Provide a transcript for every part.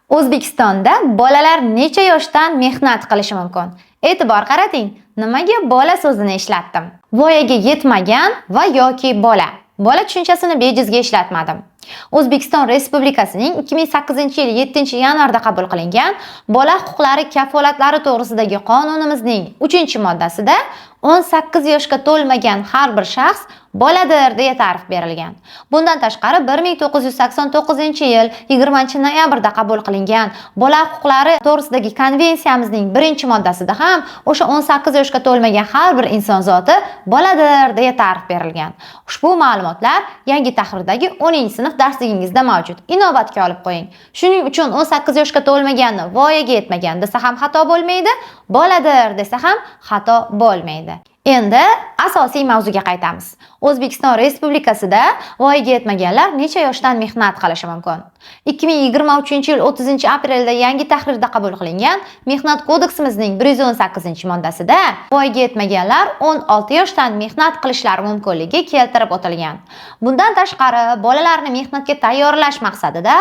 O'zbekistonda bolalar necha yoshdan mehnat qilishi mumkin? E'tibor qarating, nimaga bola so'zini ishlatdim? Voyaga yetmagan va yoki bola. Bola tushunchasini bejizga ishlatmadim. O'zbekiston Respublikasining 2008-yil 7-yanvarda qabul qilingan bola huquqlari kafolatlari to'g'risidagi qonunimizning 3-moddasida 18 yoshga to'lmagan har bir shaxs boladir deya ta'rif berilgan. Bundan tashqari 1989-yil 20-noyabrda qabul qilingan bola huquqlari to'g'risidagi konvensiyamizning 1-moddasida ham o'sha 18 yoshga to'lmagan har bir inson zoti boladir deya ta'rif berilgan. Ushbu ma'lumotlar yangi tahrirdagi 10-sinf darsligingizda mavjud. Inobatga olib qo'ying. Shuning uchun 18 yoshga to'lmaganni voyaga yetmagan desa ham xato bo'lmaydi, boladir desa ham xato bo'lmaydi. Endi asosiy mavzuga qaytamiz. O'zbekiston Respublikasida voyaga yetmaganlar necha yoshdan mehnat qilishi mumkin? 2023-yil 30-aprelda yangi tahrirda qabul qilingan Mehnat kodeksimizning 118-moddasida voyaga yetmaganlar 16 yoshdan mehnat qilishlari mumkinligi keltirib o'tilgan. Bundan tashqari, bolalarni mehnatga tayyorlash maqsadida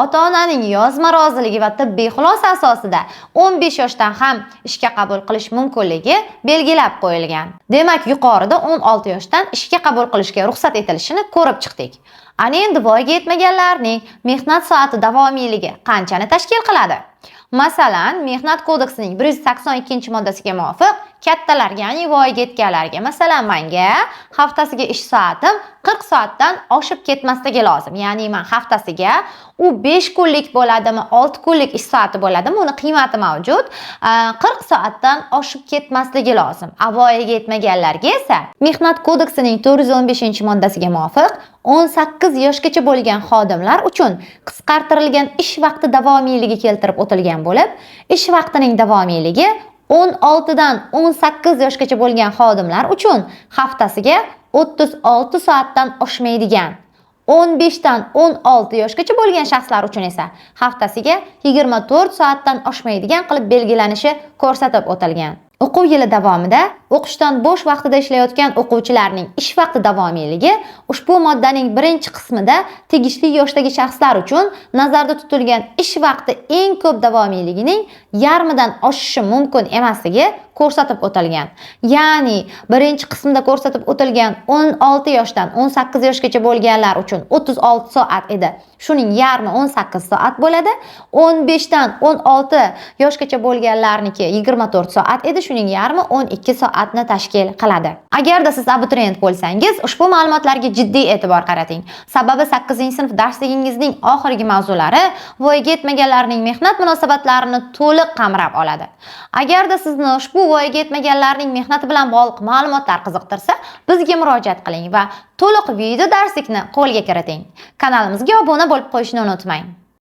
ota-onaning yozma roziligi va tibbiy xulosa asosida 15 yoshdan ham ishga qabul qilish mumkinligi belgilab qo'yilgan. Demak, yuqorida 16 yoshdan ishga qabul qilishga ruxsat etilishini ko'rib chiqdik. Ana endi voyaga yetmaganlarning mehnat soati davomiyligi qanchani tashkil qiladi? Masalan, Mehnat kodeksining 182-moddasiga muvofiq kattalar, ya'ni voyaga yetganlarga, masalan, menga haftasiga ish soatim 40 soatdan oshib ketmasligi lozim. Ya'ni men haftasiga u 5 kunlik bo'ladimi, 6 kunlik ish soati bo'ladimi, uni qiymati mavjud. 40 soatdan oshib ketmasligi lozim. Voyaga yetmaganlarga esa Mehnat kodeksining 415-moddasiga muvofiq 18 yoshgacha bo'lgan xodimlar uchun qisqartirilgan ish vaqti davomiyligi keltirib o'tilgan bo'lib, ish vaqtining davomiyligi 16 dan 18 yoshgacha bo'lgan xodimlar uchun haftasiga 36 soatdan oshmaydigan, 15 dan 16 yoshgacha bo'lgan shaxslar uchun esa haftasiga 24 soatdan oshmaydigan qilib belgilanishi ko'rsatib o'tilgan. O'quv yili davomida o'qishdan bo'sh vaqtida ishlayotgan o'quvchilarning ish vaqti davomiyligi ushbu moddaning 1-qismida tegishli yoshdagi shaxslar uchun nazarda tutilgan ish vaqti eng ko'p davomiyligining yarmidan oshishi mumkin emasligi ko'rsatib o'tilgan. Ya'ni 1-qismda ko'rsatib o'tilgan 16 yoshdan 18 yoshgacha bo'lganlar uchun 36 soat edi. Shuning yarmi 18 soat bo'ladi. 15 dan 16 yoshgacha bo'lganlarniki 24 soat edi. Shuning yarmi 12 soatni tashkil qiladi. Agarda siz abituriyent bo'lsangiz, ushbu ma'lumotlarga jiddiy e'tibor qarating. Sababi 8-sinf darsligingizning oxirgi mavzulari voyaga yetmaganlarning mehnat munosabatlarini to'liq qamrab oladi. Agarda sizni ushbu voyaga yetmaganlarning mehnati bilan bog'liq ma'lumotlar qiziqtirsa, bizga murojaat qiling va to'liq video darslikni qo'lga kiriting. Kanalimizga obuna bo'lib qo'yishni unutmang.